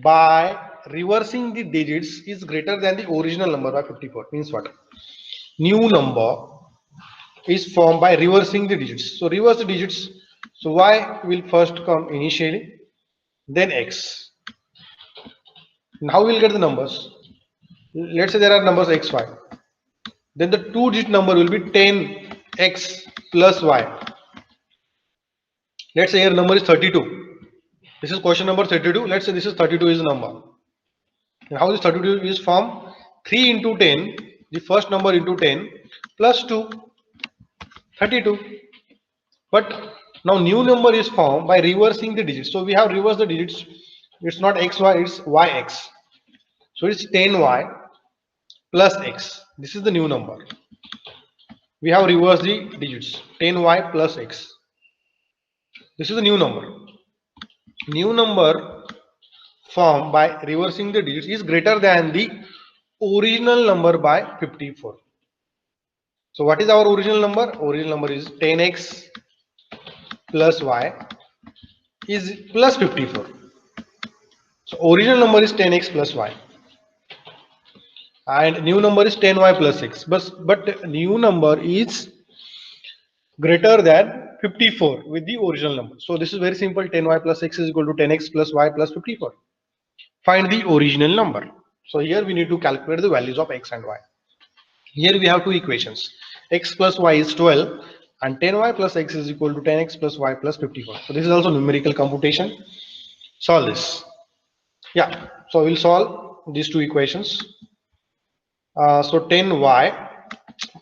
by reversing the digits is greater than the original number by 54. Means what? New number is formed by reversing the digits. So reverse the digits. So y will first come initially, then x. Now we'll get the numbers. Let's say there are numbers x, y. Then the two-digit number will be 10x plus y. Let's say your number is 32. This is question number 32. Let's say this is 32 is the number. And how this 32 is formed? 3 into 10, the first number into 10 plus 2, 32. But now new number is formed by reversing the digits. So we have reversed the digits. It's not xy, it's yx. So it's 10y plus x. This is the new number. We have reversed the digits. 10y plus x. This is the new number. New number formed by reversing the digits is greater than the original number by 54. So what is our original number? Original number is 10x plus y is plus 54. So original number is 10x plus y and new number is 10y plus x. But new number is greater than 54 with the original number. So this is very simple. 10y plus x is equal to 10x plus y plus 54. Find the original number. So here we need to calculate the values of x and y. Here we have two equations. X plus y is 12 and 10y plus x is equal to 10x plus y plus 54. So this is also numerical computation. Solve this. Yeah, so we'll solve these two equations. So 10y,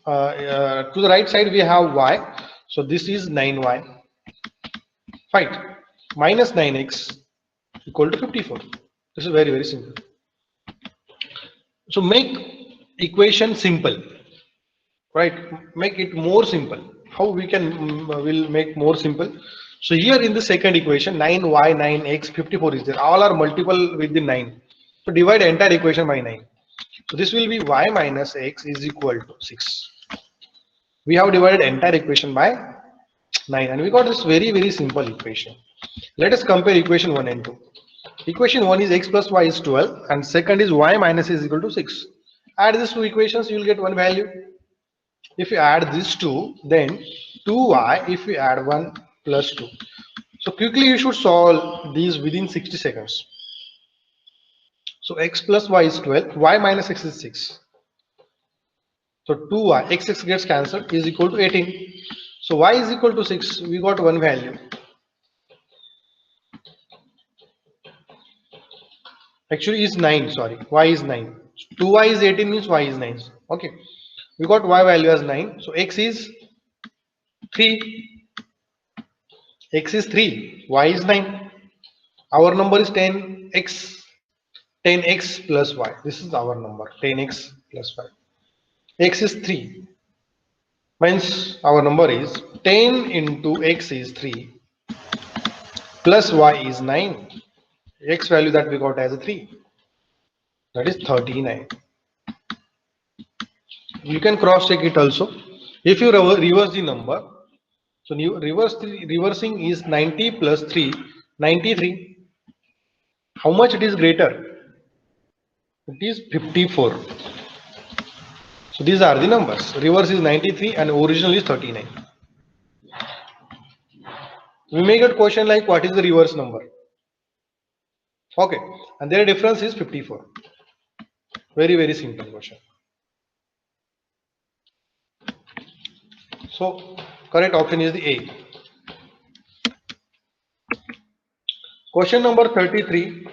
to the right side we have y. So this is 9y. Right. Minus 9x equal to 54. This is very, very simple. So make equation simple. Right. Make it more simple. How we can will make more simple. So here in the second equation 9y, 9x, 54 is there. All are multiple with the 9. So divide the entire equation by 9. So this will be y minus x is equal to 6. We have divided entire equation by 9 and we got this very, very simple equation. Let us compare equation 1 and 2. Equation 1 is x plus y is 12 and second is y minus is equal to 6. Add these two equations, you will get one value. If you add these two, then 2y if we add 1 plus 2. So quickly you should solve these within 60 seconds. So x plus y is 12, y minus x is 6. So 2y, x gets cancelled is equal to 18. So y is equal to 6, we got one value. Actually is 9, sorry, y is 9. 2y is 18 means y is 9. Okay, we got y value as 9. So x is 3. X is 3, y is 9. Our number is 10x. 10x plus y. This is our number, 10x plus y. X is 3. Means our number is 10 into x is 3 plus y is 9. X value that we got as a 3. That is 39. You can cross check it also. If you reverse the number, so reversing is 90 plus 3, 93. How much it is greater? It is 54. So these are the numbers. Reverse is 93 and original is 39. We may get question like what is the reverse number? Okay, and their difference is 54. Very, very simple question. So correct option is the A. Question number 33.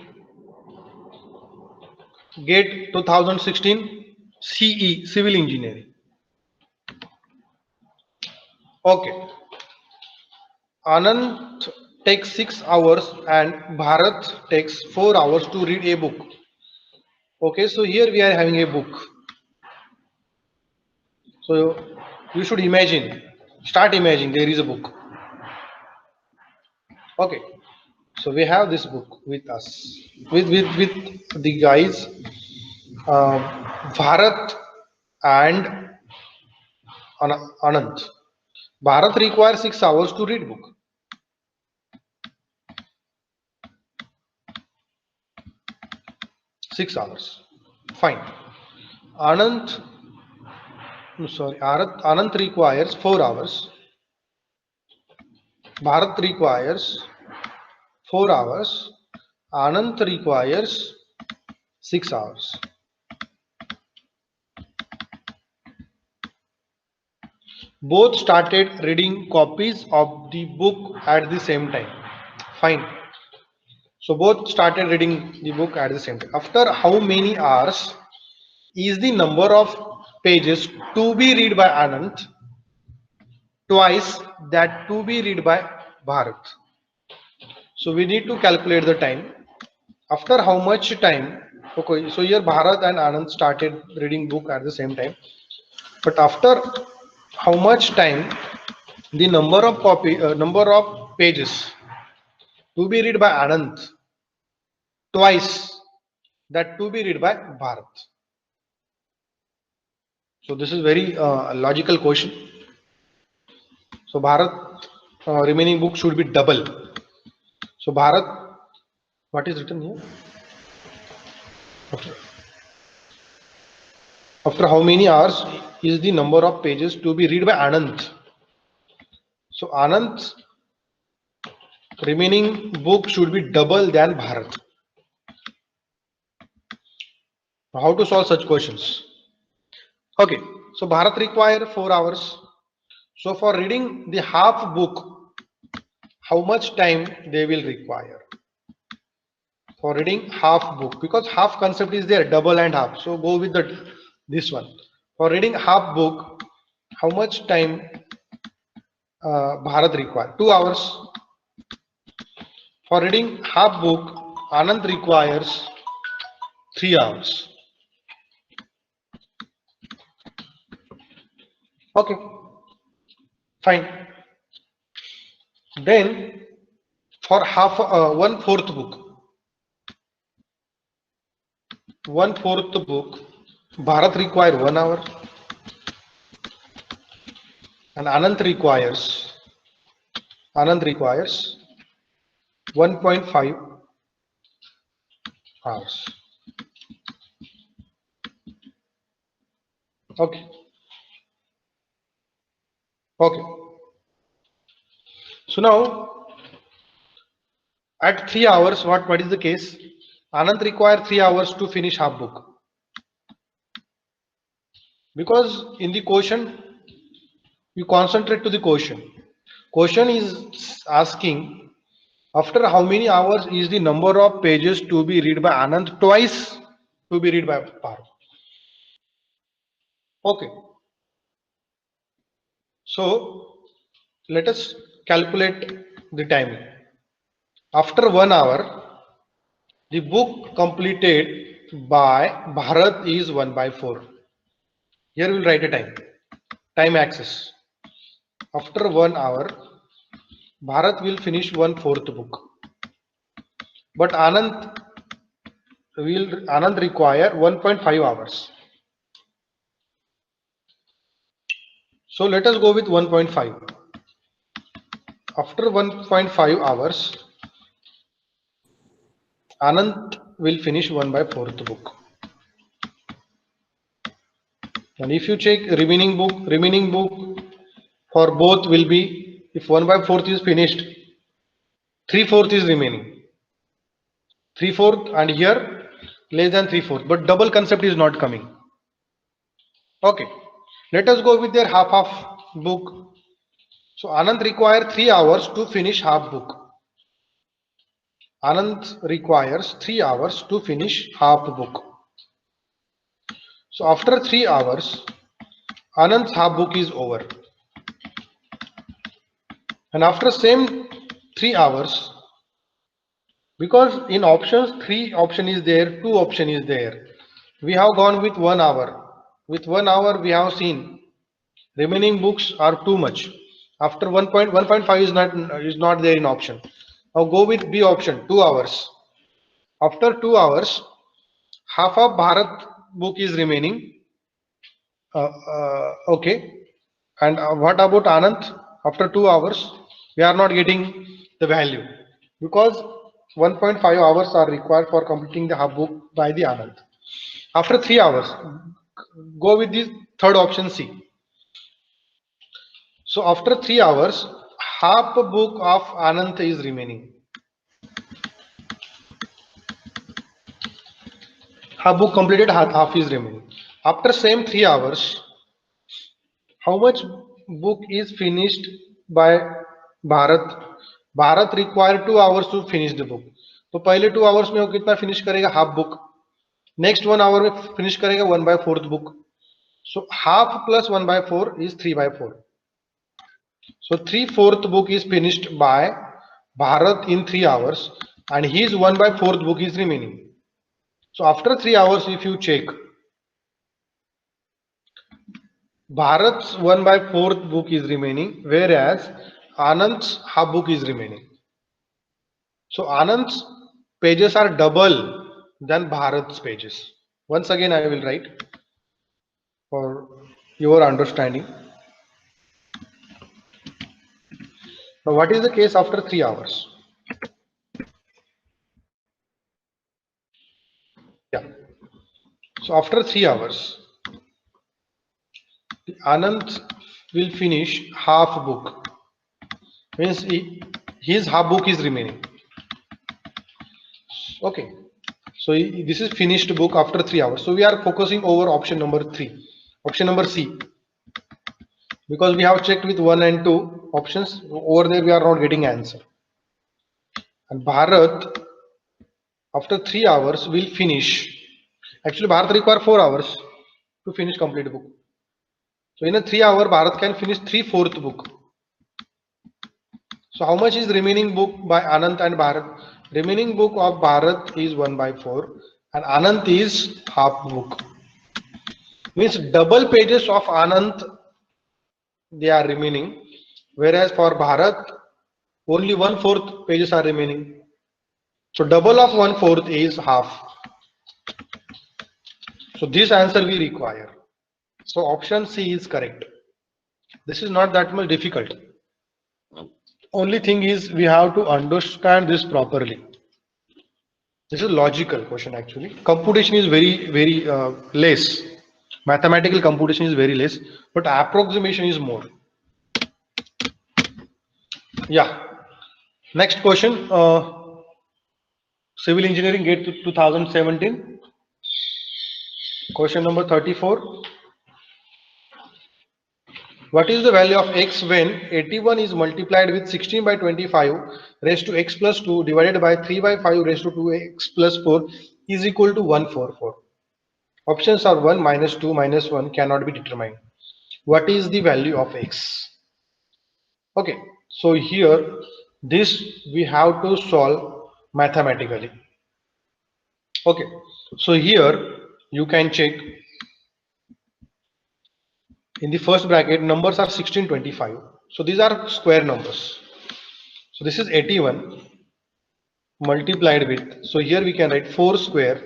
GATE 2016 CE Civil Engineering. Okay. Anand takes 6 hours and Bharat takes 4 hours to read a book. Okay, so here we are having a book. So you should imagine, start imagining there is a book. Okay, so we have this book with us, with the guys Bharat and Anand. Bharat requires 6 hours to read book. 6 hours. Fine. Anant, sorry, Anant requires 4 hours. Bharat requires 4 hours. Anant requires 6 hours. Both started reading copies of the book at the same time. Fine. So both started reading the book at the same time. After how many hours is the number of pages to be read by Anant twice that to be read by Bharat? So we need to calculate the time. After how much time? Okay, so here Bharat and Anand started reading book at the same time. But after how much time the number of pages to be read by Anand twice that to be read by Bharat? So this is very logical question. So Bharat remaining book should be double. So Bharat, what is written here? After how many hours is the number of pages to be read by Anand? So Anand's remaining book should be double than Bharat. How to solve such questions? Okay, so Bharat require 4 hours. So for reading the half book, how much time they will require? For reading half book, because half concept is there, double and half. So go with this one. For reading half book, how much time Bharat require? 2 hours. For reading half book, Anand requires 3 hours. Okay, fine. Then for half 1/4 book, 1/4 book, Bharat require 1 hour and Anand requires 1.5 hours. Okay. Okay. So now at 3 hours, what is the case? Anand require 3 hours to finish half book. Because in the question, you concentrate to the question. Question is asking after how many hours is the number of pages to be read by Anand twice to be read by Bharat. Okay. So let us calculate the timing. After 1 hour, the book completed by Bharat is 1/4. Here we will write a time axis. After 1 hour, Bharat will finish 1/4 book. But Anand require 1.5 hours. So let us go with 1.5. After 1.5 hours, Anand will finish 1/4 book. And if you check remaining book for both will be, if 1/4 is finished, 3/4 is remaining. 3/4 and here less than 3/4, but double concept is not coming. Okay, let us go with their half book. So Anand require 3 hours to finish half book. Anand requires 3 hours to finish half book. So after 3 hours, Anand's half book is over. And after same 3 hours, because in options 3 option is there, 2 option is there, we have gone with 1 hour. With 1 hour we have seen remaining books are too much. After 1.5 is not there in option. Now go with B option, 2 hours. After 2 hours, half of Bharat book is remaining. Okay. And what about Anand? After 2 hours, we are not getting the value because 1.5 hours are required for completing the half book by the Anand. After 3 hours, go with the third option C. So after 3 hours, half a book of Anand is remaining. Half book completed, half is remaining. After same 3 hours, how much book is finished by Bharat? Bharat required 2 hours to finish the book. तो पहले 2 hours में वो कितना finish करेगा? Half book. Next 1 hour में finish करेगा 1/4 book. So half plus 1/4 is 3/4. So 3/4 book is finished by Bharat in 3 hours, and his 1/4 book is remaining. So after 3 hours, if you check, Bharat's 1/4 book is remaining, whereas Anand's half book is remaining. So Anand's pages are double than Bharat's pages. Once again, I will write for your understanding. Now, what is the case after 3 hours? Yeah. So after 3 hours, Anand will finish half book. Means his half book is remaining. Okay. So this is finished book after 3 hours. So we are focusing over option number 3. Option number C. Because we have checked with 1 and 2 options. Over there we are not getting answer. And Bharat after 3 hours will finish. Actually Bharat require 4 hours to finish complete book. So in a 3 hour Bharat can finish 3/4 book. So how much is remaining book by Anand and Bharat? Remaining book of Bharat is 1/4 and Anand is half book. Means double pages of Anand they are remaining, whereas for Bharat only 1/4 pages are remaining. So double of 1/4 is half. So this answer we require. So option C is correct. This is not that much difficult. Only thing is we have to understand this properly. This is a logical question actually. Computation is very less. Mathematical computation is very less, but approximation is more. Yeah. Next question. Civil engineering gate 2017. Question number 34. What is the value of x when 81 is multiplied with 16/25 raised to x plus 2 divided by 3/5 raised to 2x plus 4 is equal to 144? Options are 1, -2, -1 cannot be determined. What is the value of x? Okay, so here this we have to solve mathematically. Okay, so here you can check in the first bracket numbers are 16, 25. So these are square numbers. So this is 81 multiplied with, so here we can write 4 square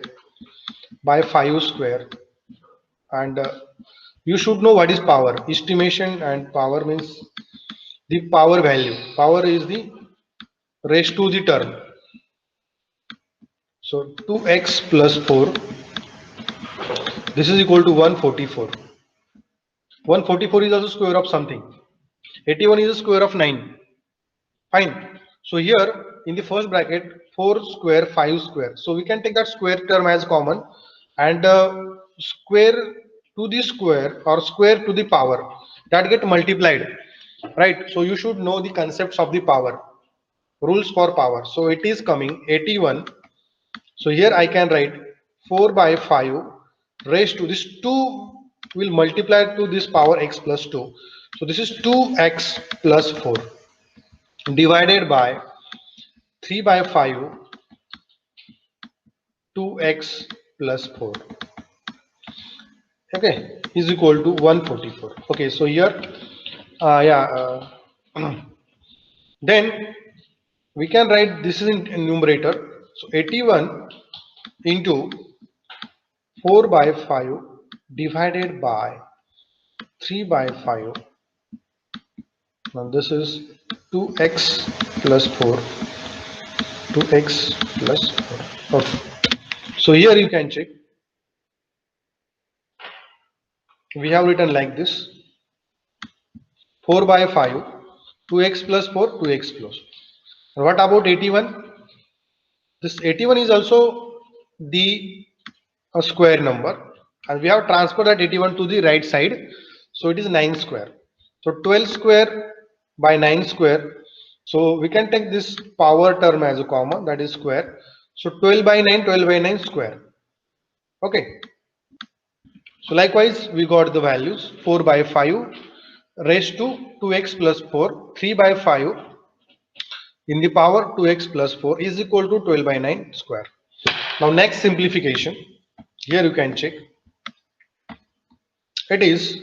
by 5 square, and you should know what is power. Estimation and power means the power value. Power is the raised to the term. So 2x plus 4, this is equal to 144. 144 is also square of something. 81 is the square of 9. Fine. So here in the first bracket 4 square 5 square. So we can take that square term as common, and square to the square or square to the power that get multiplied, right? So you should know the concepts of the power, rules for power. So it is coming 81. So here I can write 4/5 raised to this 2 will multiply to this power x plus 2. So this is 2x plus 4 divided by 3/5 2x plus 4, okay, is equal to 144. Okay, so here then we can write this is in numerator. So 81 into 4/5 divided by 3/5. Now this is 2x plus 4 2x plus 4. Okay. So here you can check. We have written like this: 4 by 5, 2x plus 4, 2x plus. And what about 81? This 81 is also the a square number, and we have transferred that 81 to the right side, so it is 9 square. So 12 square by 9 square, so we can take this power term as a common, that is square. So 12 by 9, 12 by 9 square. Okay, so likewise we got the values: 4 by 5 raised to 2x plus 4, 3 by 5 in the power 2x plus 4 is equal to 12 by 9 square. Now next simplification, here you can check. It is,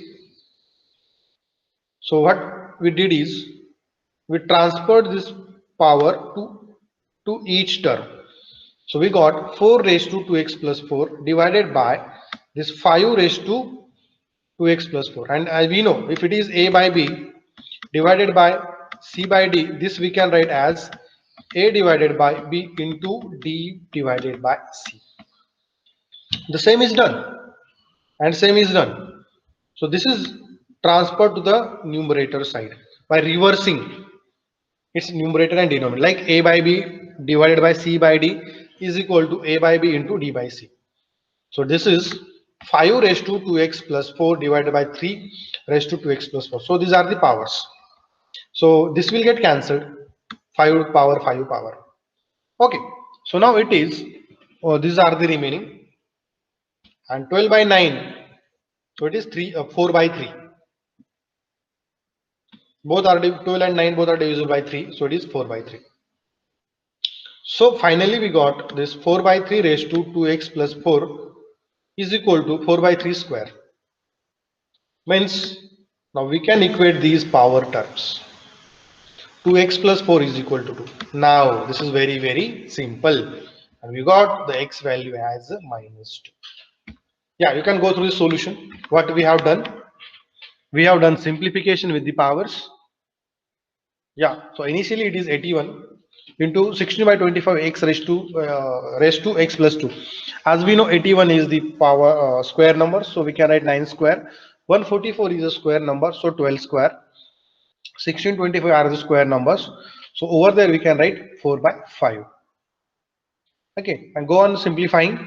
so what we did is we transferred this power to each term. So we got 4 raised to 2x plus 4 divided by this 5 raised to 2x plus 4, and as we know, if it is a by b divided by c by d, this we can write as a divided by b into d divided by c. The same is done, and same is done. So this is transferred to the numerator side by reversing its numerator and denominator, like a by b divided by c by d is equal to a by b into d by c. So this is 5 raised to 2x plus 4 divided by 3 raised to 2x plus 4. So these are the powers. So this will get cancelled, 5 power 5 power. Okay, so now it is, these are the remaining, and 12 by 9, so it is 4 by 3. Both are 12 and 9 both are divisible by 3, so it is 4 by 3. So finally we got this 4 by 3 raised to 2x plus 4 is equal to 4 by 3 square. Means now we can equate these power terms. 2x plus 4 is equal to 2. Now this is very simple, and we got the x value as -2. Yeah, you can go through the solution. What we have done? We have done simplification with the powers. Yeah, so initially it is 81 into 16 by 25 x raised to x plus 2. As we know, 81 is the power square number, so we can write 9 square. 144 is a square number, so 12 square. 16, 25 are the square numbers, so over there we can write 4 by 5. Okay, and go on simplifying.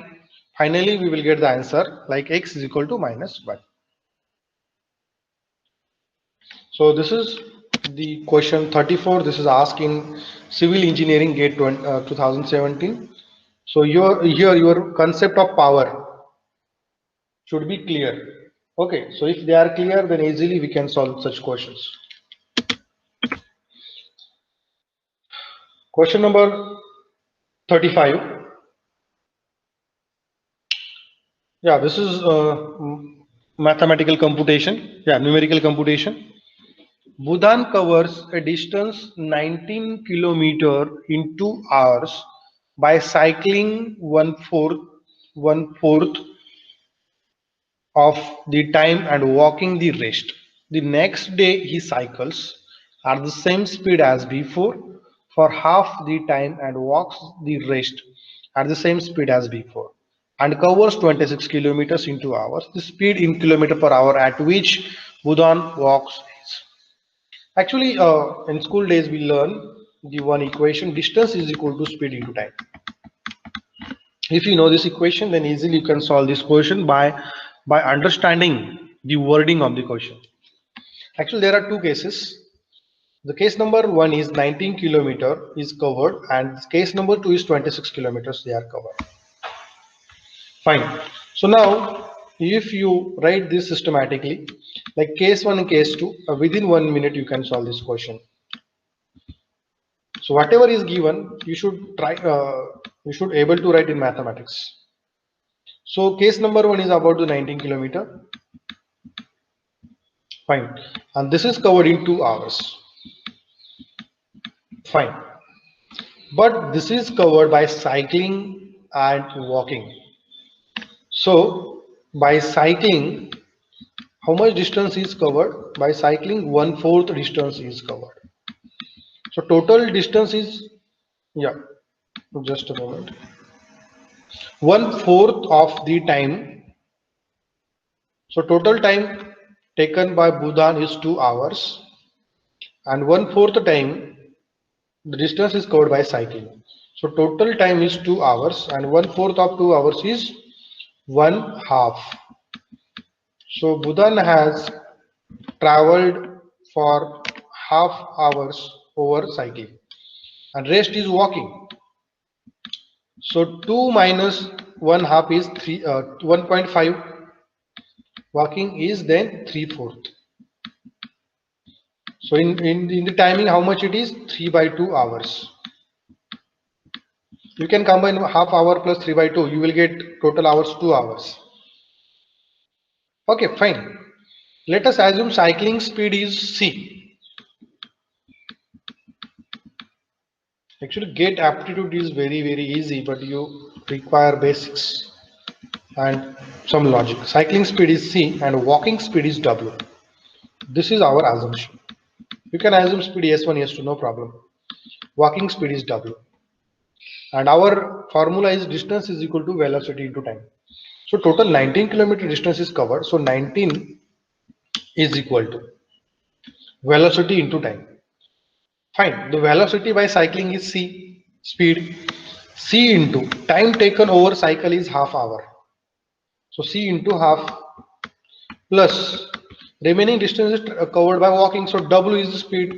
Finally we will get the answer like x is equal to -1. So this is the question 34. This is asked in civil engineering gate 2017. So your concept of power should be clear. Okay, so if they are clear, then easily we can solve such questions. Question number 35. Yeah, this is mathematical computation. Yeah, numerical computation. Bhutan covers a distance 19 kilometer in 2 hours by cycling one fourth of the time and walking the rest. The next day he cycles at the same speed as before for half the time and walks the rest at the same speed as before, and covers 26 kilometers in 2 hours. The speed in kilometer per hour at which Bhutan walks is. Actually, in school days we learn the one equation: distance is equal to speed into time. If you know this equation, then easily you can solve this question by understanding the wording of the question. Actually, there are two cases. The case number 1 is 19 kilometer is covered, and case number 2 is 26 kilometers they are covered. Fine. So now if you write this systematically, like case 1 and case 2, within 1 minute you can solve this question. So whatever is given, you should try. You should able to write in mathematics. So case number 1 is about the 19 kilometer. Fine, and this is covered in 2 hours. Fine, but this is covered by cycling and walking. So by cycling, how much distance is covered? By cycling, 1/4 distance is covered. So total distance is, yeah. Just a moment. 1/4 of the time. So total time taken by Bhutan is 2 hours, and 1/4 time the distance is covered by cycling. So total time is 2 hours, and 1/4 of 2 hours is 1/2. So Bhutan has traveled for half hours over cycling, and rest is walking. So 2 minus 1/2 is 1.5. Walking is then 3/4. So in the timing, how much it is? 3/2 hours. You can combine half hour plus 3/2. You will get total hours 2 hours. Okay, fine. Let us assume cycling speed is c. Actually, gate aptitude is very easy, but you require basics and some logic. Cycling speed is c and walking speed is w. This is our assumption. You can assume speed s1, s2, no problem. Walking speed is w. And our formula is distance is equal to velocity into time. So total 19 kilometer distance is covered. So 19 is equal to velocity into time. Fine. The velocity by cycling is c, speed. C into time taken over cycle is half hour. So c into half plus remaining distance is covered by walking. So w is the speed.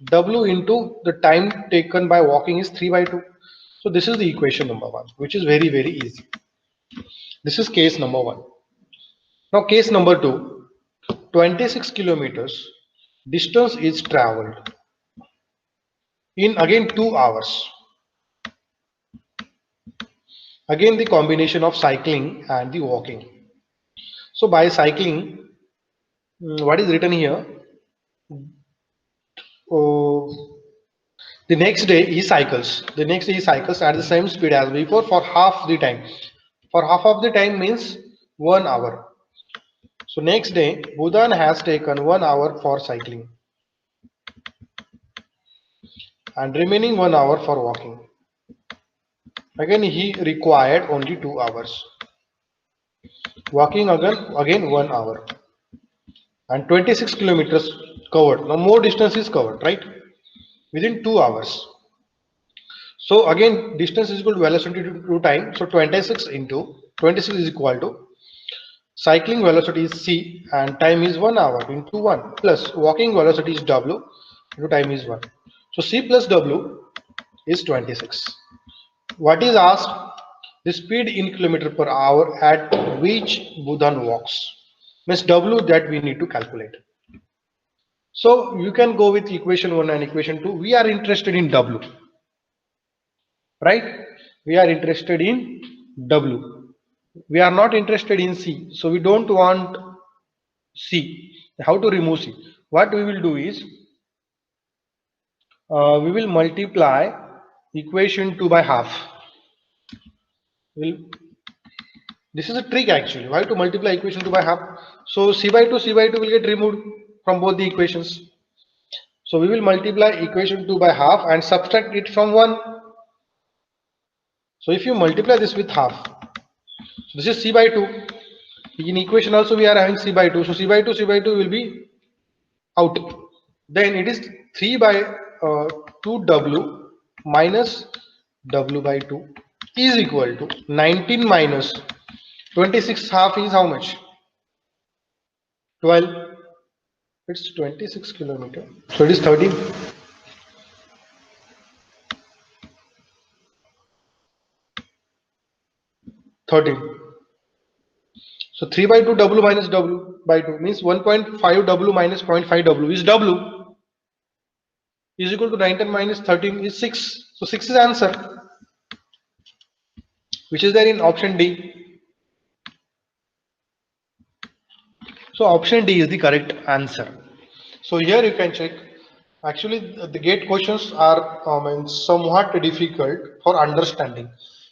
W into the time taken by walking is 3/2. So this is the equation number 1, which is very easy. This is case number 1. Now case number 2, 26 kilometers distance is traveled in again 2 hours. Again the combination of cycling and the walking. So by cycling, what is written here? Oh, the next day he cycles. The next day he cycles at the same speed as before for half the time. For half of the time means 1 hour. So next day, Bhutan has taken 1 hour for cycling and remaining 1 hour for walking. Again, he required only 2 hours. Walking again 1 hour. And 26 kilometers covered. Now more distance is covered, right? Within 2 hours. So again, distance is equal to velocity to time. So 26 into 26 is equal to cycling velocity is c and time is 1 hour into 1 plus walking velocity is w into time is 1. So c plus w is 26. What is asked? The speed in kilometer per hour at which Bhutan walks. Means w that we need to calculate. So you can go with equation 1 and equation 2. We are interested in w. Right? We are interested in w. We are not interested in c. So we don't want c. How to remove c? What we will do is we will multiply equation 2 by half. This is a trick actually. Why to multiply equation 2 by half? So c/2 will get removed from both the equations. So we will multiply equation 2 by half and subtract it from 1. So if you multiply this with half, so this is c/2. In equation also we are having c/2. So c/2 will be out. Then it is 3/2w minus w/2 is equal to 19 minus 26 half is how much? 12. It's 26 kilometer. So it is 13. 13. So 3/2 w minus w/2 means 1.5 w minus 0.5 w is w is equal to 19 minus 13 is 6. So 6 is answer, which is there in option D. So option D is the correct answer. So here you can check. Actually, the gate questions are somewhat difficult for understanding.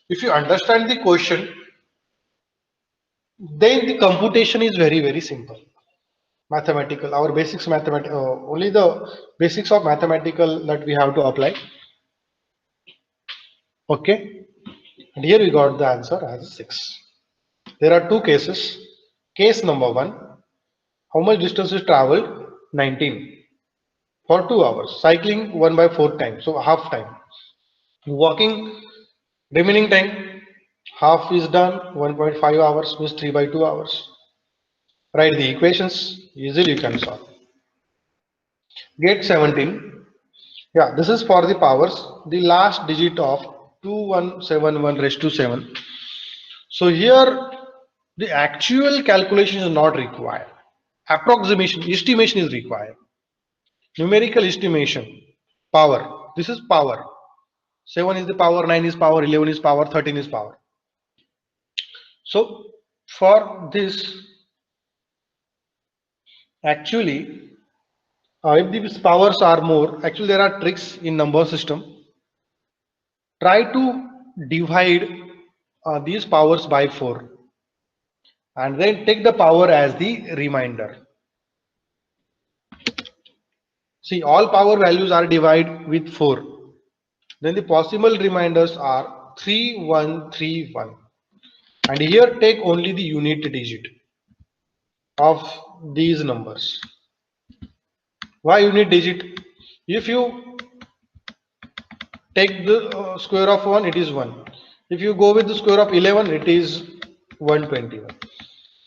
If you understand the question, then the computation is very simple. Mathematical, our basics mathematical, only the basics of mathematical that we have to apply. Okay, and here we got the answer as 6. There are two cases. Case number 1, how much distance is traveled? 19 for 2 hours. Cycling 1 by 4 times, so half time. Walking, remaining time, half is done, 1.5 hours means 3 by 2 hours. Write the equations, easily you can solve. Get 17. Yeah, this is for the powers. The last digit of 2171 raised to 7. So here the actual calculation is not required. Approximation, estimation is required. Numerical estimation, power. This is power. 7 is the power, 9 is power, 11 is power, 13 is power. So for this, actually, if these powers are more, actually there are tricks in number system. Try to divide these powers by 4 and then take the power as the remainder. See, all power values are divided with 4. Then the possible remainders are 3, 1, 3, 1. And here take only the unit digit of these numbers. Why unit digit? If you take the square of 1, it is 1. If you go with the square of 11, it is 121.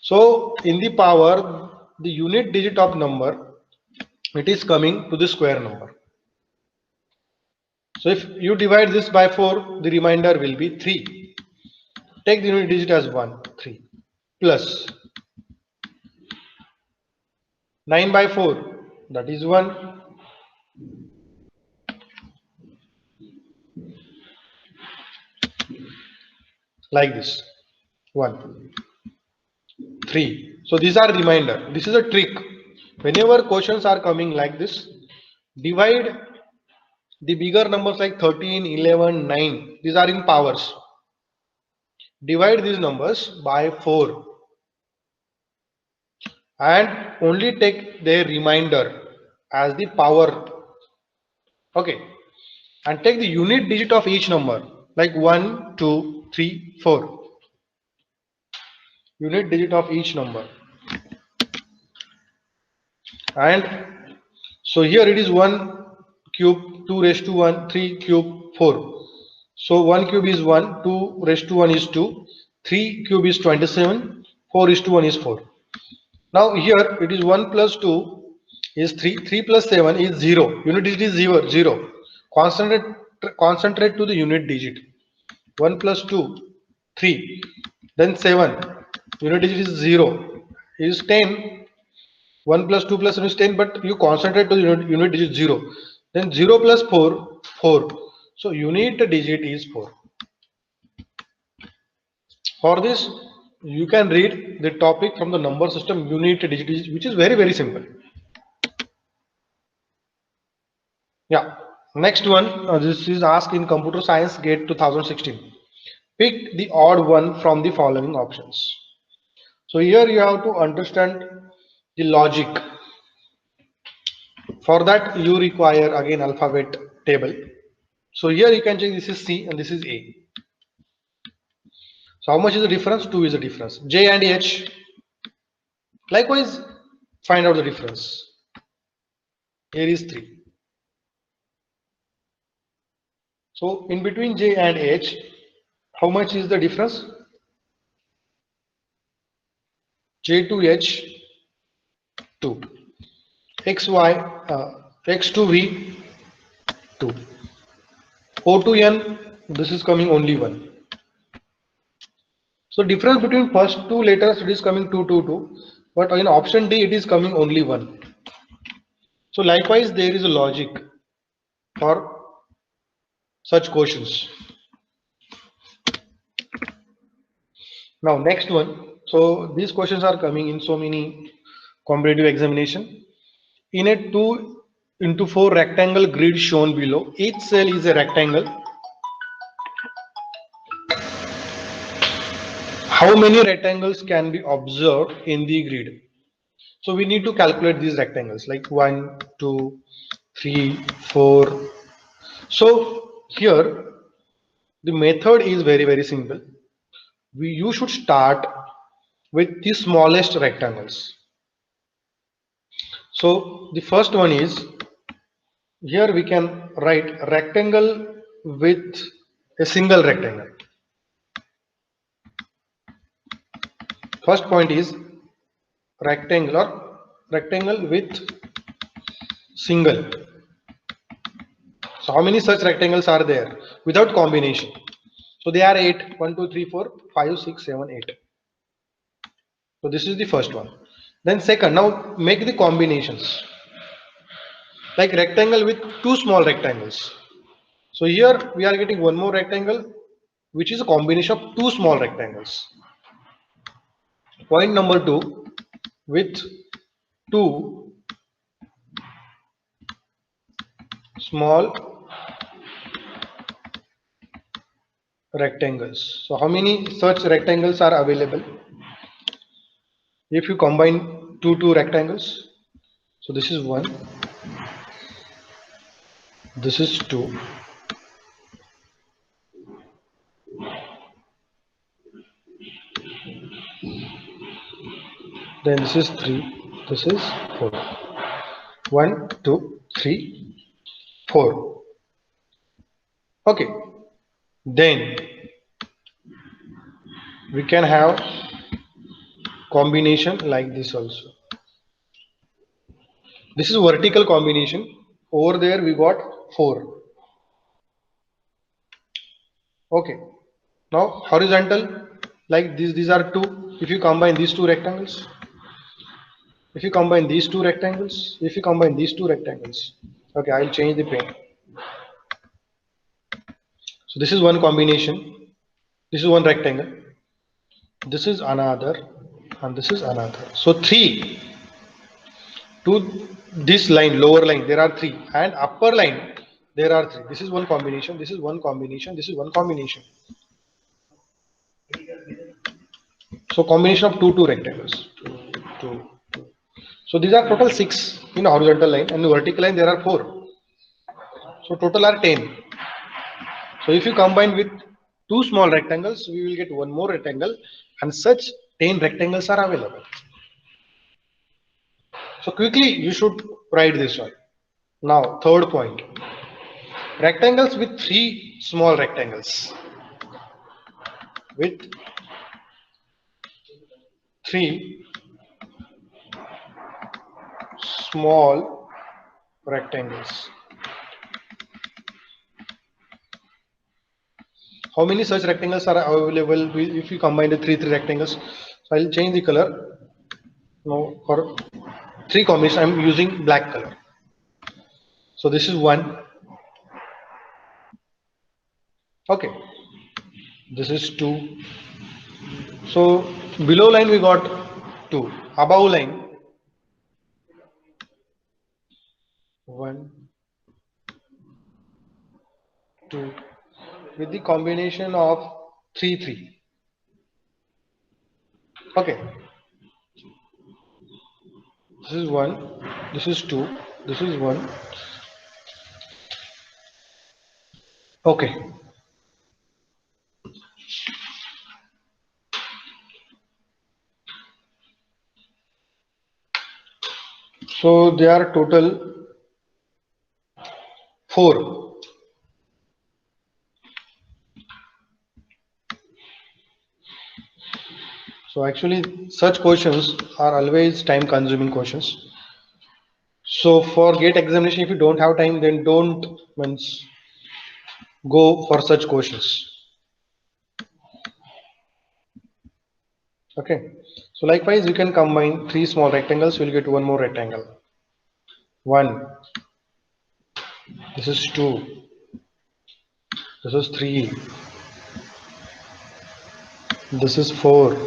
So in the power, the unit digit of number, it is coming to the square number. So if you divide this by 4, the remainder will be 3. Take the unit digit as 1, 3, plus 9 by 4, that is 1. Like this, 1, 3. So these are remainder. This is a trick. Whenever questions are coming like this, divide the bigger numbers like 13, 11, 9. These are in powers. Divide these numbers by 4 and only take their remainder as the power. Okay, and take the unit digit of each number like 1, 2, 3, 4. Unit digit of each number. And so here it is 1 cube, 2 raised to 1, 3 cube, 4. So 1 cube is 1, 2 raised to 1 is 2, 3 cube is 27, 4 is to 1 is 4. Now here it is 1 plus 2 is 3, 3 plus 7 is 0. Unit digit is 0, 0. Concentrate to the unit digit. 1 plus 2, 3. Then 7. Unit digit is 0. Is 10. 1 plus 2 plus 7 is 10, but you concentrate to the unit digit 0. Then 0 plus 4, 4. So unit digit is 4. For this, you can read the topic from the number system unit digit, which is very, very simple. Yeah. Next one, this is asked in Computer Science Gate 2016. Pick the odd one from the following options. So here you have to understand the logic. For that, you require again alphabet table. So here you can check this is C and this is A. So how much is the difference? 2 is the difference. J and H. Likewise, find out the difference. Here is 3. So in between J and H, how much is the difference? J to H, 2. XY, X to V, 2. O to N, this is coming only 1. So difference between first two letters, it is coming 2, 2, 2. But in option D, it is coming only 1. So likewise, there is a logic for such questions. Now next one. So these questions are coming in so many competitive examination. In a 2 into 4 rectangle grid shown below, each cell is a rectangle. How many rectangles can be observed in the grid? So we need to calculate these rectangles like 1, 2, 3, 4. So here The method is very simple. You should start with the smallest rectangles. So the first one is, here we can write rectangle with a single rectangle. First point is rectangle with single. So how many such rectangles are there without combination? So they are 8. 1, 2, 3, 4, 5, 6, 7, 8. So this is the first one. Then second, now make the combinations. Like rectangle with two small rectangles. So here we are getting one more rectangle, which is a combination of two small rectangles. Point number 2, with two small rectangles. So how many such rectangles are available if you combine two rectangles? So this is 1, this is 2, then this is 3, this is 4. 1, 2, 3, 4. Okay, then we can have combination like this also. This is vertical combination. Over there we got 4. Okay, now horizontal, like this, these are 2. If you combine these two rectangles, if you combine these two rectangles, if you combine these two rectangles, okay, I'll change the pen. So this is one combination, this is one rectangle, this is another, and this is another. So 3 to this line, lower line, there are 3, and upper line there are 3. This is one combination, this is one combination, this is one combination. So combination of two rectangles. Two. So these are total 6 in horizontal line, and the vertical line there are 4. So total are 10. So if you combine with two small rectangles, we will get one more rectangle, and such 10 rectangles are available. So quickly you should write this one. Now third point, rectangles with 3 small rectangles. With 3 small rectangles. How many such rectangles are available if you combine the three rectangles? So I'll change the color. Now for 3 combinations, I'm using black color. So this is 1. Okay. This is 2. So below line we got 2. Above line 1, 2. With the combination of 3, 3. Okay. This is 1. This is 2. This is 1. Okay. So they are total 4. So actually such questions are always time consuming questions. So for GATE examination, if you don't have time, then don't go for such questions. Okay. So likewise, you can combine 3 small rectangles, you will get one more rectangle. 1. This is 2. This is 3. This is 4.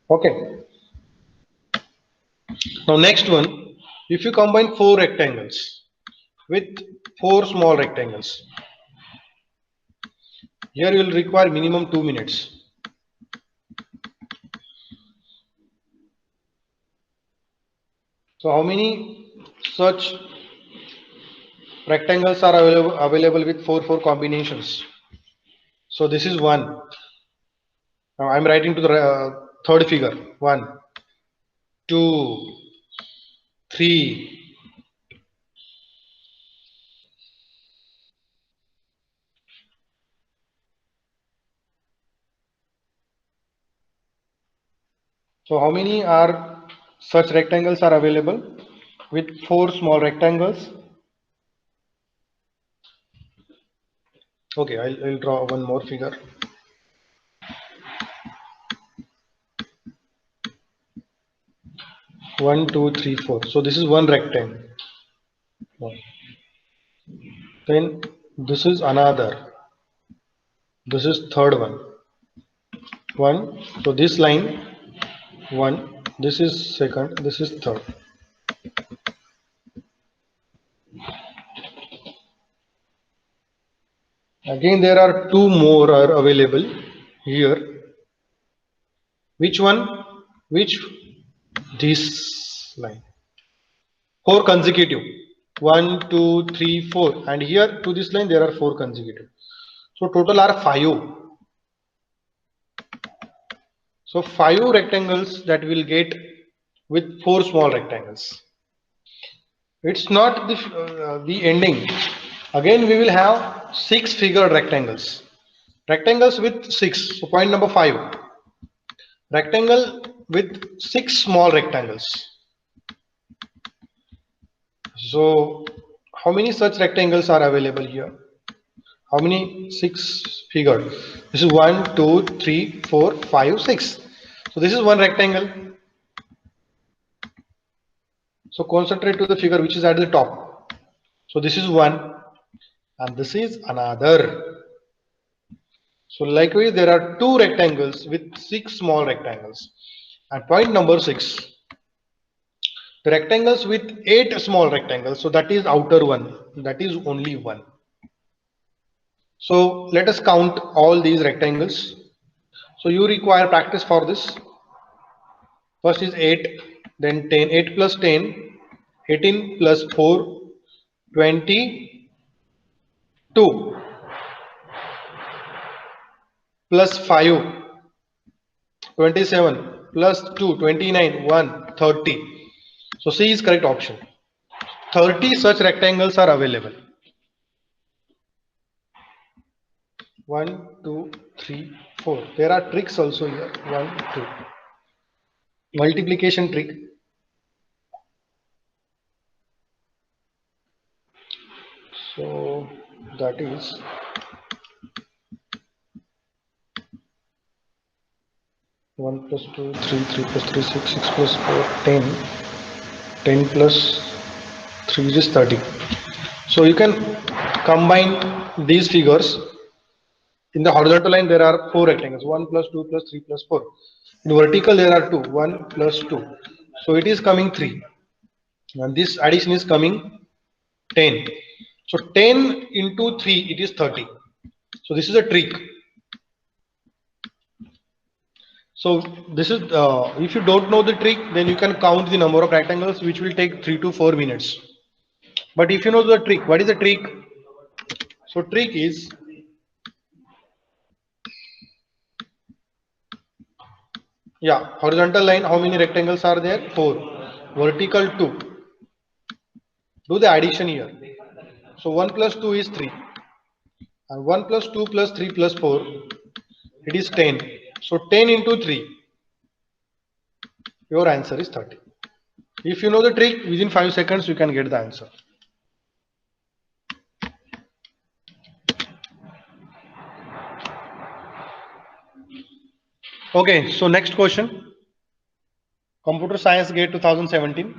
Okay. Now next one, if you combine 4 rectangles with 4 small rectangles, here you will require minimum 2 minutes. So how many such rectangles are available with 4 combinations. So this is one. Now I'm writing to the third figure. 1, 2, 3. So how many are such rectangles are available with 4 small rectangles? Okay, I'll draw one more figure. One, two, three, four. So this is one rectangle. Then this is another. This is third one. One. So this line, one. This is second. This is third. Again, there are two more are available here. Which one? Which? This line. 4 consecutive. 1, 2, 3, 4. And here to this line there are 4 consecutive. So total are 5. So 5 rectangles that we will get with 4 small rectangles. It's not the ending. Again we will have 6 figured rectangles. Rectangles with 6. So point number 5. Rectangle with 6 small rectangles. So how many such rectangles are available here? How many? 6 figured. This is 1, 2, 3, 4, 5, 6. So this is one rectangle. So concentrate to the figure which is at the top. So this is one and this is another. So likewise there are 2 rectangles with 6 small rectangles. And point number 6. The rectangles with 8 small rectangles. So that is outer one. That is only one. So let us count all these rectangles. So you require practice for this. First is 8, then 10, 8 plus 10, 18 plus 4, 22 plus 5, 27 plus 2, 29, 1, 30. So C is correct option. 30 such rectangles are available. 1, 2, 3, 4. There are tricks also here. 1, 2. Multiplication trick. So that is 1 plus 2, 3, 3 plus 3, 6, 6 plus 4, 10. 10 plus 3 is 30. So you can combine these figures. In the horizontal line there are 4 rectangles. 1 plus 2 plus 3 plus 4. In vertical there are 2. 1 plus 2. So it is coming 3. And this addition is coming 10. So 10 into 3 it is 30. So this is a trick. So this is if you don't know the trick, then you can count the number of rectangles, which will take 3 to 4 minutes. But if you know the trick, what is the trick? So trick is horizontal line. How many rectangles are there? 4. Vertical 2. Do the addition here. So 1 plus 2 is 3. And 1 plus 2 plus 3 plus 4, it is 10. So 10 into 3, your answer is 30. If you know the trick, within 5 seconds you can get the answer. Okay, so next question. Computer Science Gate 2017.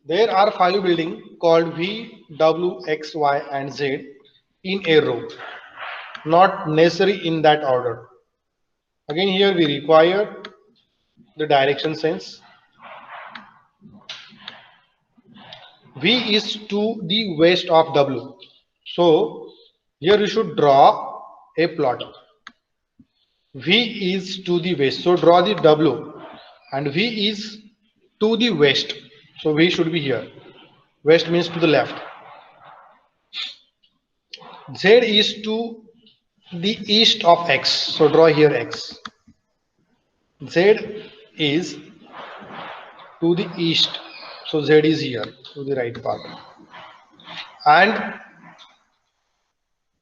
There are 5 buildings called V, W, X, Y and Z in a row. Not necessary in that order. Again here we require the direction sense. V is to the west of W. So here we should draw a plot. V is to the west. So draw the W and V is to the west. So V should be here. West means to the left. Z is to the east of X. So draw here X. Z is to the east. So Z is here to the right part. And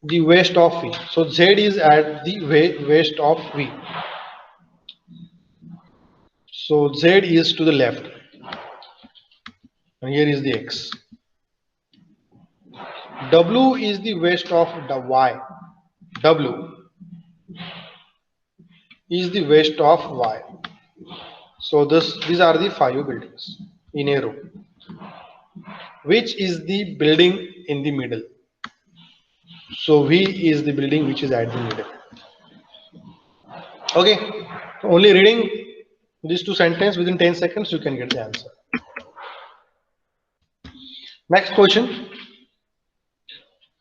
the west of V. So Z is at the west of V. So Z is to the left. And here is the X. W is the west of the Y. W is the west of Y. So these are the 5 buildings in a row. Which is the building in the middle? So V is the building which is at the middle. Okay, only reading these 2 sentences within 10 seconds you can get the answer. Next question.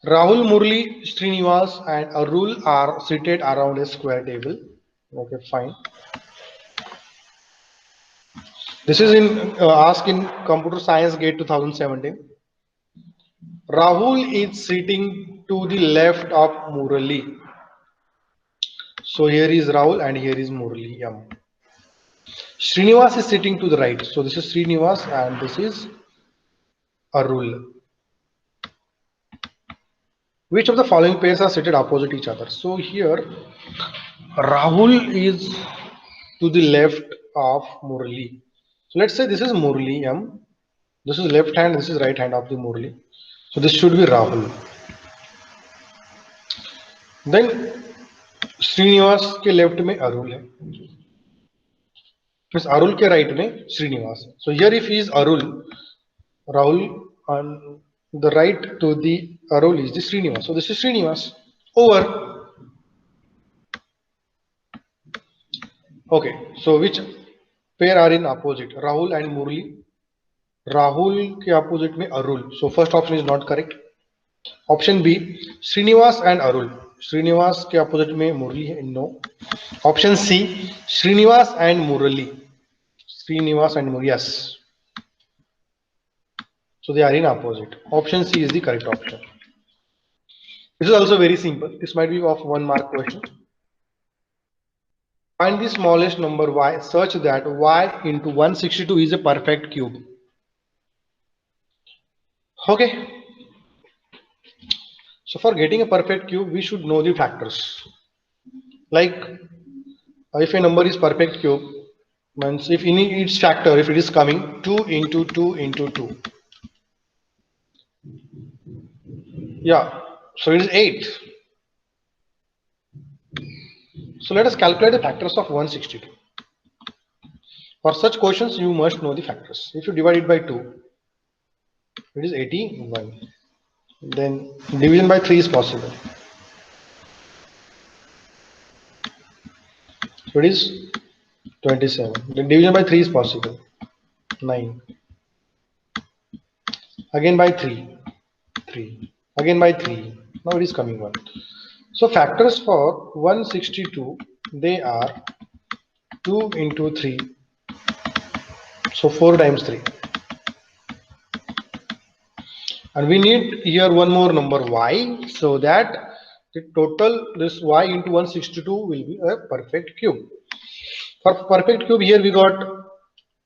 Rahul, Murli, Srinivas and Arul are seated around a square table. Okay, fine. This is in asked in Computer Science Gate 2017. Rahul is sitting to the left of Murali. So here is Rahul and here is Murali. Srinivas is sitting to the right. So this is Srinivas and this is Arul. Which of the following pairs are seated opposite each other? So here Rahul is to the left of Murali. So let's say this is Murali. This is left hand, this is right hand of the Murali. So this should be Rahul. Then Srinivas के left में Arul है. Means Arul के right में Srinivas. So here if he is Arul, Rahul on the right to the Arul is the Srinivas. So this is Srinivas. Over. Okay. So which pair are in opposite? Rahul and Murli. Rahul के opposite में Arul. So first option is not correct. Option B, Srinivas and Arul. Srinivas के opposite में Murli है. No. Option C, Srinivas and Murali. Srinivas and Murali. Yes. So they are in opposite. Option C is the correct option. This is also very simple. This might be of 1 mark question. Find the smallest number y such that y into 162 is a perfect cube. Okay. So for getting a perfect cube, we should know the factors. Like if a number is perfect cube, means if in its factor, if it is coming 2 into 2 into 2. Yeah, so it is 8. So let us calculate the factors of 162. For such questions, you must know the factors. If you divide it by 2, it is 81. Then division by 3 is possible. So it is 27. Then division by 3 is possible. 9. Again by 3. 3. Again by 3. Now it is coming 1. So factors for 162, they are 2 into 3. So 4 times 3. And we need here one more number y, so that the total this y into 162 will be a perfect cube. For perfect cube, here we got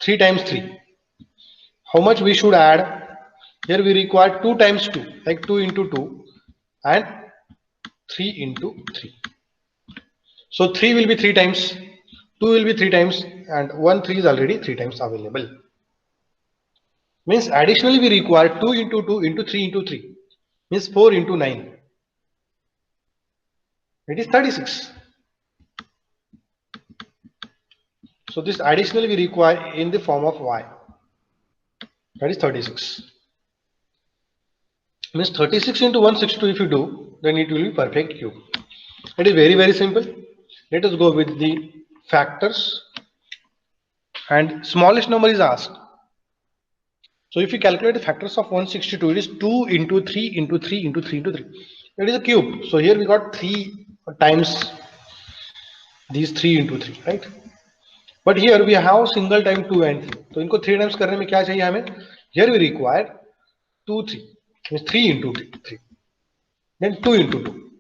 3 times 3. How much we should add? Here we require 2 times 2, like 2 into 2 and 3 into 3. So 3 will be 3 times, 2 will be 3 times, and 1 3 is already 3 times available. Means additionally we require 2 into 2 into 3 into 3. Means 4 into 9. It is 36. So this additionally we require in the form of y. That is 36. Means 36 into 162 if you do, then it will be perfect cube. It is very, very simple. Let us go with the factors. And smallest number is asked. So if you calculate the factors of 162, it is 2 into 3 into 3 into 3 into 3. It is a cube. So here we got 3 times these 3 into 3, right? But here we have single time 2 and 3. So इनको 3 times करने में क्या चाहिए हमें? Here we require 2, 3. Means 3 into 3. Then 2 into 2.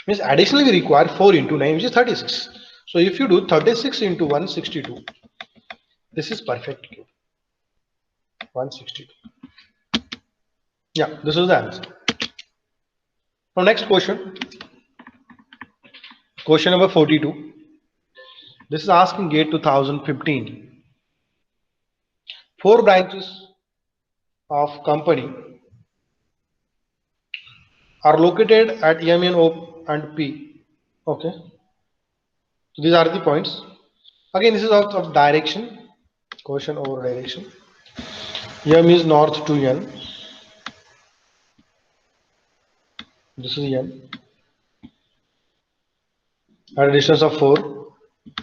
Means additionally we require 4 into 9, which is 36. So if you do 36 into 162, this is perfect cube. 162. Yeah, this is the answer. Now next question. Question number 42. This is asking GATE 2015. 4 branches of company are located at M, N, O and P. Okay. So these are the points. Again, this is of direction. Question over direction. M is north to N. This is N. At a distance of 4.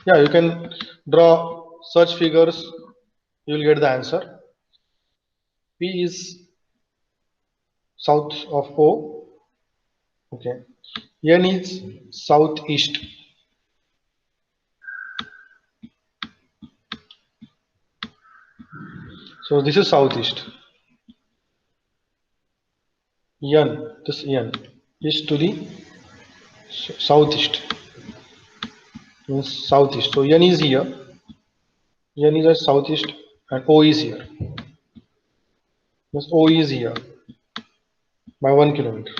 Yeah, you can draw such figures. You will get the answer. P is south of O. Okay. N is southeast. So this is southeast. N, this N is to the southeast. Means southeast. So N is here. N is at southeast and O is here. Means O is here by 1 kilometer.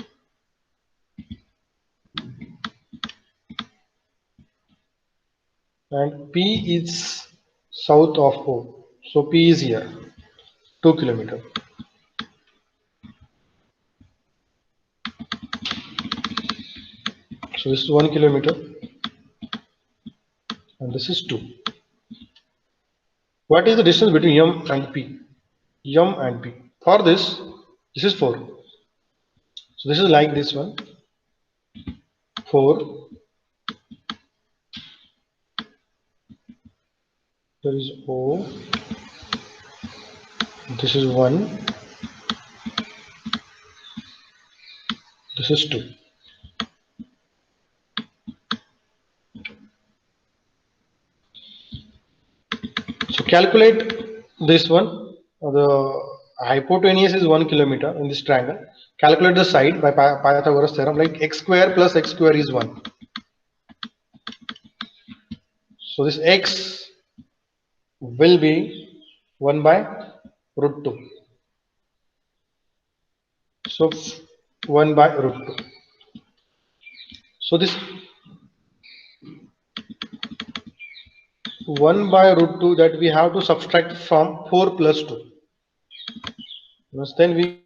And P is south of O. So P is here 2 kilometer. So this is 1 kilometer and this is 2. What is the distance between M and P? M and P. For this is 4. So this is like this one. 4. There is O. This is 1. This is 2. So calculate this one. The hypotenuse is 1 kilometer in this triangle. Calculate the side by Pythagoras theorem, like x square plus x square is 1. So this x will be 1 by root 2. So 1 by root 2. So this 1 by root 2 that we have to subtract from 4 plus 2. Then we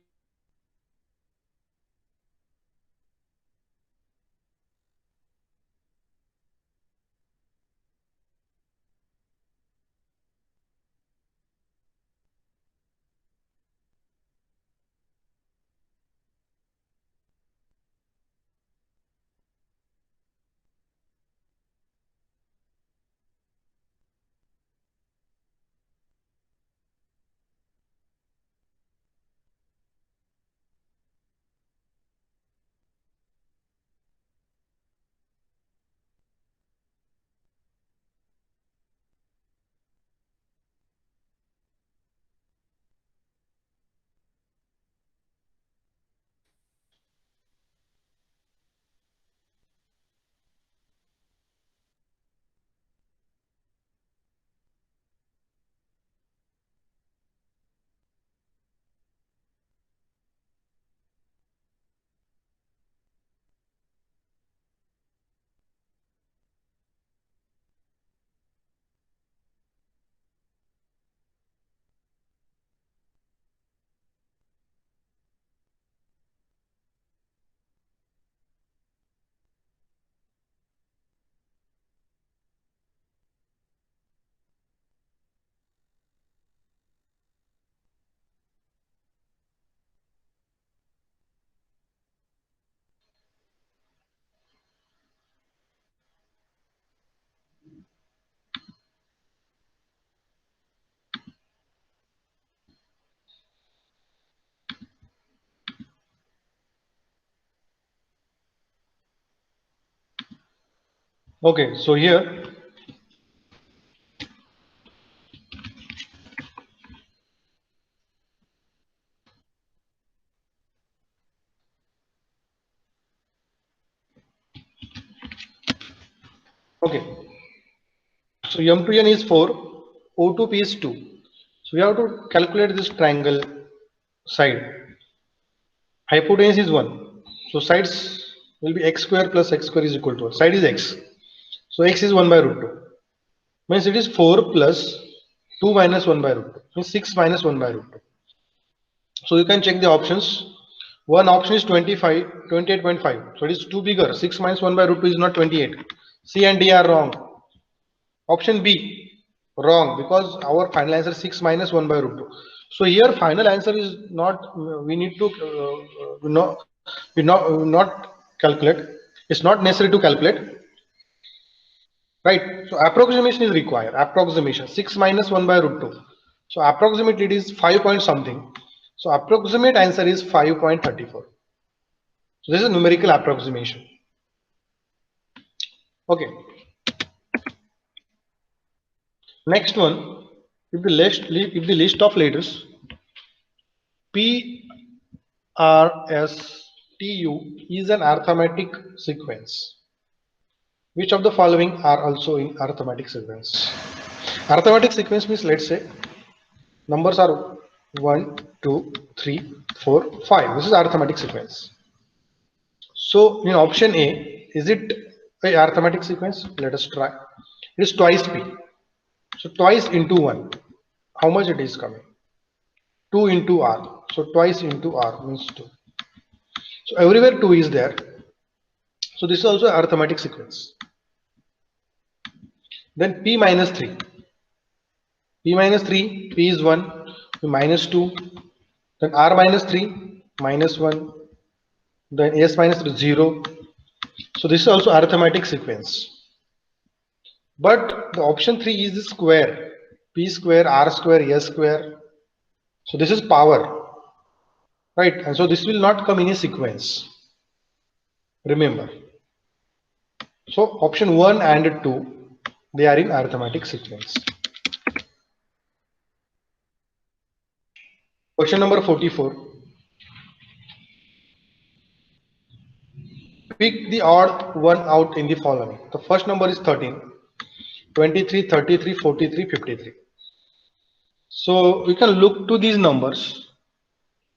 okay. So here Okay. So M to N is 4, O to P is 2. So we have to calculate this triangle side. Hypotenuse is 1. So sides will be x square plus x square is equal to 1. Side is x. So x is 1 by root 2. Means it is 4 plus 2 minus 1 by root 2. Means 6 minus 1 by root 2. So you can check the options. One option is 25, 28.5. So it is too bigger. 6 minus 1 by root 2 is not 28. C and D are wrong. Option B, wrong, because our final answer is 6 minus 1 by root 2. So here final answer is not, we need to not calculate. It's not necessary to calculate. Right. So approximation is required. Approximation 6 minus 1 by root 2. So approximately it is 5 point something. So approximate answer is 5.34. So this is numerical approximation. Okay. Next one, if the list of letters P, R, S, T, U is an arithmetic sequence, which of the following are also in arithmetic sequence? Arithmetic sequence means, let's say numbers are 1, 2, 3, 4, 5. This is arithmetic sequence. So in option A, is it a arithmetic sequence? Let us try. It is twice P. So twice into 1. How much it is coming? 2 into R. So twice into R means 2. So everywhere 2 is there. So this is also arithmetic sequence. Then P minus 3. P minus 3, P is 1, P minus 2, then R minus 3, minus 1, then S minus 3, 0. So this is also arithmetic sequence. But the option 3 is the square. P square, R square, S square. So this is power. Right? And so this will not come in a sequence. Remember. So option 1 and 2, they are in arithmetic sequence. Question number 44. Pick the odd one out in the following. The first number is 13, 23, 33, 43, 53. So you can look to these numbers.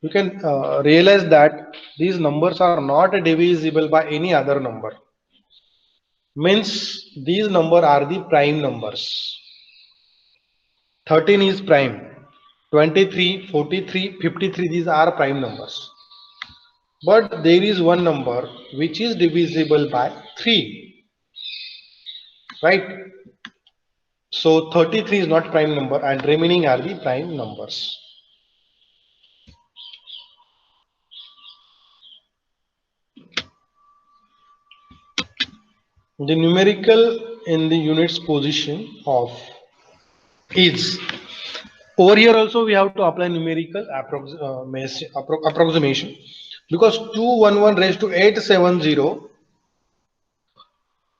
You can realize that these numbers are not divisible by any other number. Means these numbers are the prime numbers. 13 is prime. 23, 43, 53, these are prime numbers. But there is one number which is divisible by 3. Right? So 33 is not prime number and remaining are the prime numbers. The numerical in the units position of is. Over here also we have to apply numerical approximation, because 211 raised to 870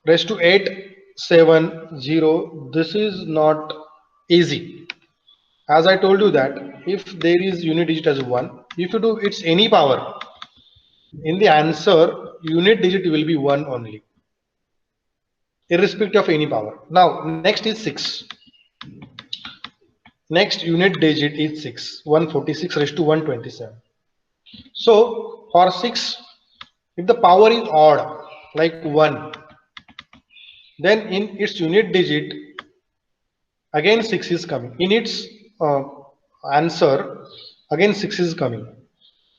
raised to 870, this is not easy. As I told you that if there is unit digit as 1, if you do its any power, in the answer unit digit will be 1 only, irrespective of any power. Now next is 6. Next unit digit is 6. 146 raised to 127. So for 6, if the power is odd like 1, then in its unit digit again 6 is coming. In its answer again 6 is coming.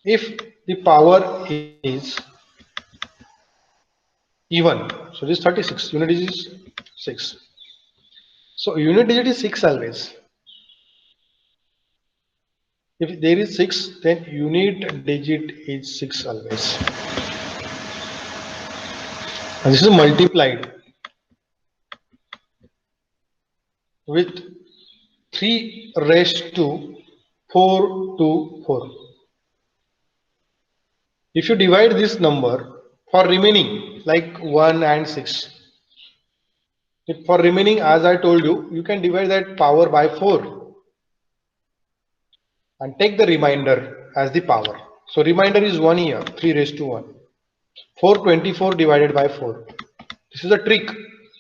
If the power is even, so this 36, unit digit is 6. So unit digit is 6 always. If there is 6, then unit digit is 6 always. And this is multiplied with 3 raised to 4 to 4. If you divide this number for remaining like 1 and 6, if for remaining, as I told you, you can divide that power by 4 and take the remainder as the power. So remainder is 1 here, 3 raised to 1. 424 divided by 4. This is a trick.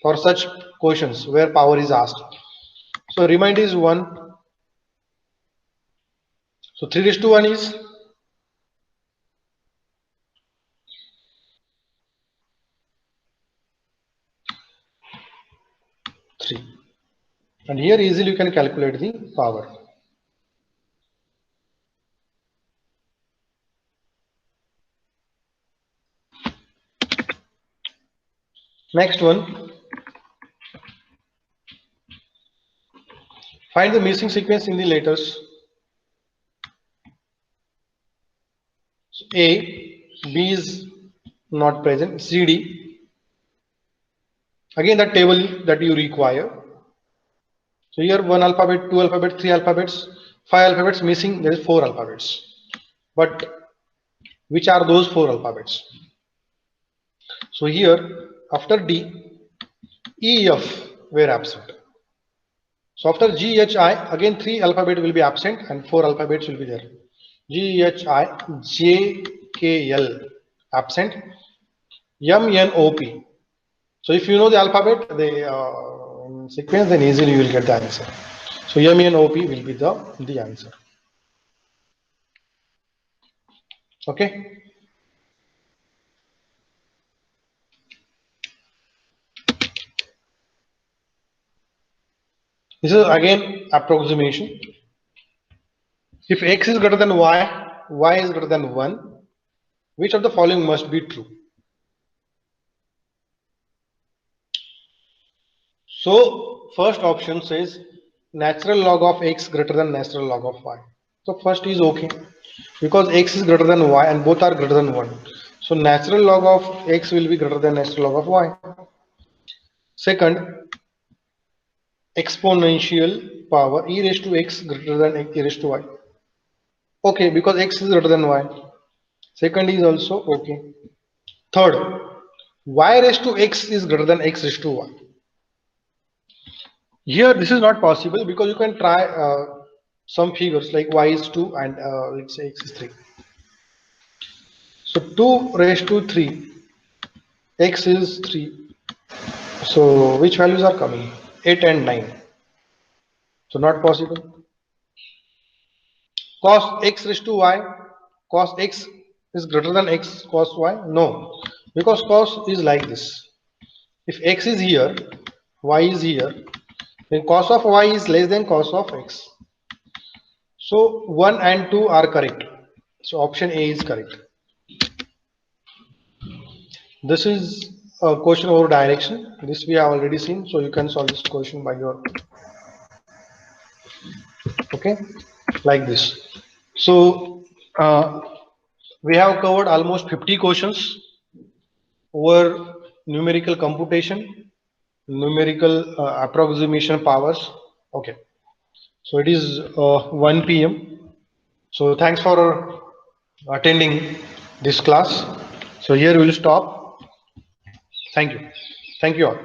for such questions where power is asked. So reminder is 1. So 3:1 is 3. And here easily you can calculate the power. Next one, find the missing sequence in the letters. So A, B is not present, C, D. Again that table that you require. So here 1 alphabet, 2 alphabet, 3 alphabets, 5 alphabets missing, there is 4 alphabets. But which are those 4 alphabets? So here after D, E, F were absent. So after G, H, I, again 3 alphabet will be absent and 4 alphabets will be there. G, H, I, J, K, L absent. M, N, O, P. So if you know the alphabet, the sequence, then easily you will get the answer. So M, N, O, P will be the answer. Okay. This is again approximation. If X is greater than Y, Y is greater than 1, which of the following must be true? So first option says natural log of X greater than natural log of Y. So first is okay because X is greater than Y and both are greater than 1. So natural log of X will be greater than natural log of Y. Second, exponential power e raised to X greater than e raised to Y. Okay, because X is greater than Y. Second is also okay. Third, Y raised to X is greater than X raised to Y. Here this is not possible because you can try some figures like Y is 2 and let's say X is 3. So 2 raised to 3, X is 3. So which values are coming? 8 and 9. So not possible. Cos X raised to Y, cos X is greater than X cos Y? No, because cos is like this. If X is here, Y is here, then cos of Y is less than cos of X. So 1 and 2 are correct. So option A is correct. This is a question over direction. This we have already seen. So you can solve this question by your, okay, like this. So we have covered almost 50 questions over numerical computation, numerical approximation powers. Okay. So it is 1 p.m. So thanks for attending this class. So here we will stop. Thank you. Thank you all.